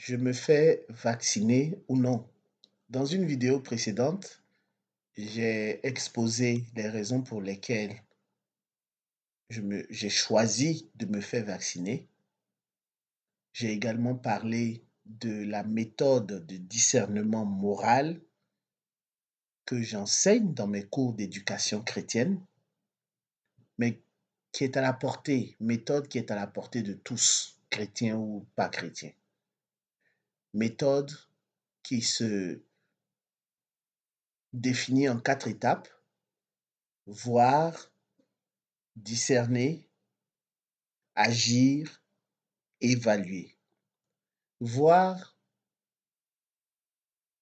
Je me fais vacciner ou non? Dans une vidéo précédente, j'ai exposé les raisons pour lesquelles j'ai choisi de me faire vacciner. J'ai également parlé de la méthode de discernement moral que j'enseigne dans mes cours d'éducation chrétienne, mais qui est à la portée, méthode qui est à la portée de tous, chrétiens ou pas chrétiens. Méthode qui se définit en 4 étapes: voir, discerner, agir, évaluer. Voir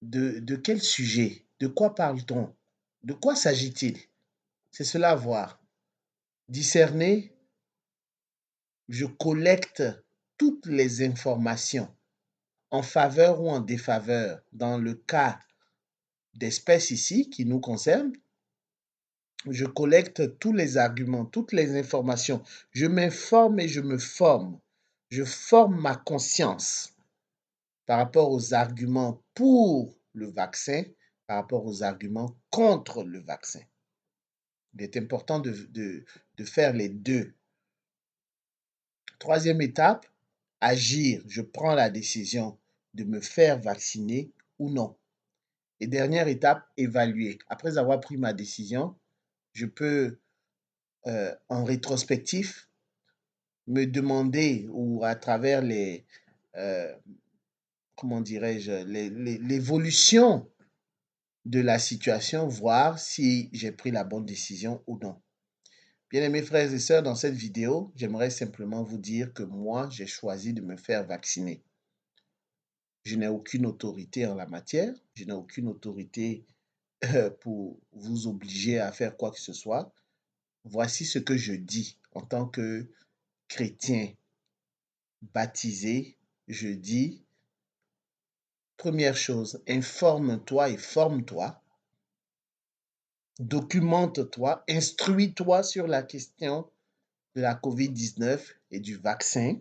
de quel sujet, de quoi parle-t-on, de quoi s'agit-il? C'est cela voir. Discerner, je collecte toutes les informations en faveur ou en défaveur. Dans le cas d'espèces ici qui nous concerne, je collecte tous les arguments, toutes les informations. Je m'informe et je me forme. Je forme ma conscience par rapport aux arguments pour le vaccin, par rapport aux arguments contre le vaccin. Il est important de faire les deux. Troisième étape, agir. Je prends la décision de me faire vacciner ou non. Et dernière étape, évaluer. Après avoir pris ma décision, je peux, en rétrospectif, me demander ou à travers euh, comment dirais-je, l'évolution de la situation, voir si j'ai pris la bonne décision ou non. Bien-aimés frères et sœurs, dans cette vidéo, j'aimerais simplement vous dire que moi, j'ai choisi de me faire vacciner. Je n'ai aucune autorité en la matière, je n'ai aucune autorité pour vous obliger à faire quoi que ce soit. Voici ce que je dis en tant que chrétien baptisé. Je dis, première chose, informe-toi et forme-toi. Documente-toi, instruis-toi sur la question de la COVID-19 et du vaccin.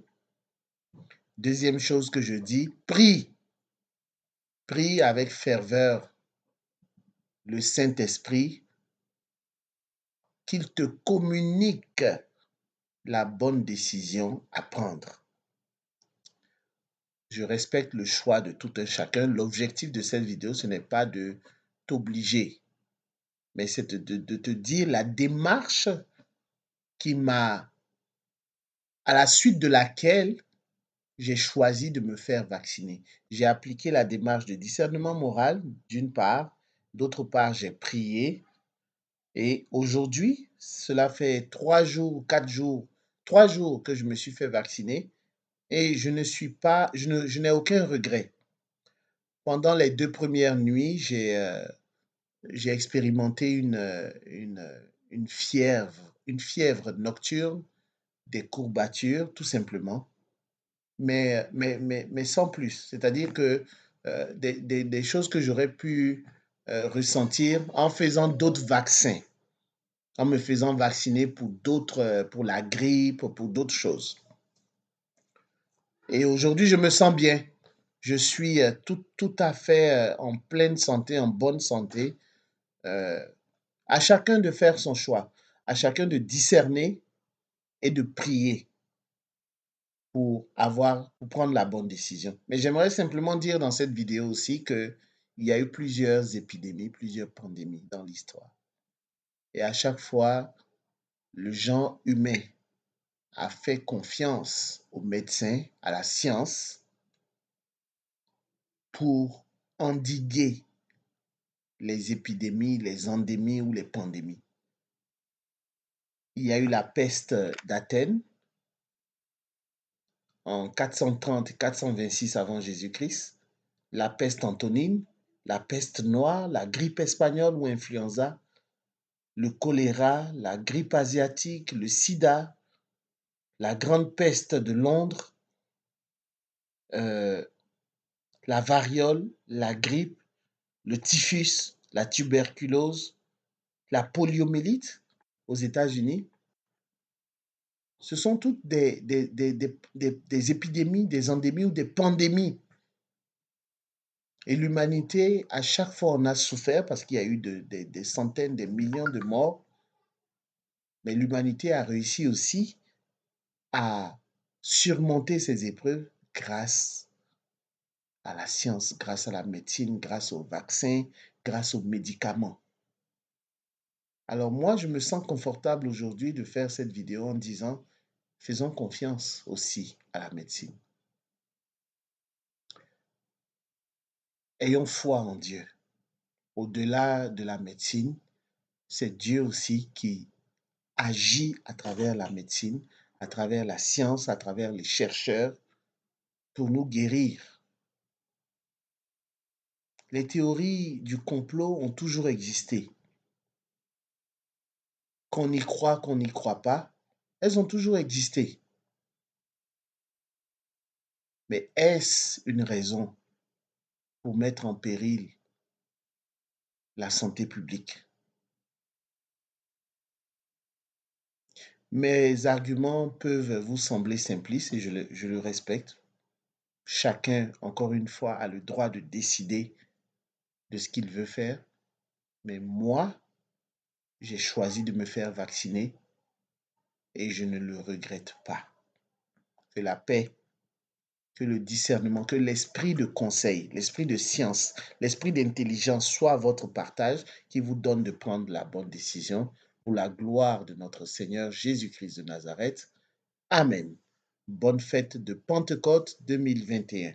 Deuxième chose que je dis, prie. Prie avec ferveur le Saint-Esprit qu'il te communique la bonne décision à prendre. Je respecte le choix de tout un chacun. L'objectif de cette vidéo, ce n'est pas de t'obliger, mais c'est de te dire la démarche qui m'a, à la suite de laquelle j'ai choisi de me faire vacciner. J'ai appliqué la démarche de discernement moral, d'une part. D'autre part, j'ai prié. Et aujourd'hui, cela fait 3 jours, 4 jours, 3 jours que je me suis fait vacciner et je n'ai aucun regret. Pendant les 2 premières nuits, j'ai expérimenté une fièvre nocturne, des courbatures, tout simplement, mais sans plus. C'est-à-dire que des choses que j'aurais pu ressentir en faisant d'autres vaccins, en me faisant vacciner pour d'autres, pour la grippe, pour d'autres choses. Et aujourd'hui, je me sens bien. Je suis tout à fait en pleine santé, en bonne santé. Euh, à chacun de faire son choix, à chacun de discerner et de prier pour prendre la bonne décision. Mais j'aimerais simplement dire dans cette vidéo aussi qu'il y a eu plusieurs épidémies, plusieurs pandémies dans l'histoire. Et à chaque fois, le genre humain a fait confiance aux médecins, à la science, pour endiguer les épidémies, les endémies ou les pandémies. Il y a eu la peste d'Athènes en 430 et 426 avant Jésus-Christ, la peste antonine, la peste noire, la grippe espagnole ou influenza, le choléra, la grippe asiatique, le sida, la grande peste de Londres, euh, la variole, la grippe, le typhus, la tuberculose, la poliomyélite aux États-Unis. Ce sont toutes des épidémies, des endémies ou des pandémies Et l'humanité, à chaque fois, on a souffert parce qu'il y a eu des centaines, des millions de morts, mais l'humanité a réussi aussi à surmonter ces épreuves grâce à la science, grâce à la médecine, grâce aux vaccins, grâce aux médicaments. Alors moi, je me sens confortable aujourd'hui de faire cette vidéo en disant, faisons confiance aussi à la médecine. Ayons foi en Dieu. Au-delà de la médecine, c'est Dieu aussi qui agit à travers la médecine, à travers la science, à travers les chercheurs, pour nous guérir. Les théories du complot ont toujours existé. Qu'on n'y croit pas, elles ont toujours existé. Mais est-ce une raison pour mettre en péril la santé publique? Mes arguments peuvent vous sembler simplistes et je le respecte. Chacun, encore une fois, a le droit de décider de ce qu'il veut faire. Mais moi, j'ai choisi de me faire vacciner et je ne le regrette pas. Que la paix, que le discernement, que l'esprit de conseil, l'esprit de science, l'esprit d'intelligence soit votre partage qui vous donne de prendre la bonne décision pour la gloire de notre Seigneur Jésus-Christ de Nazareth. Amen. Bonne fête de Pentecôte 2021.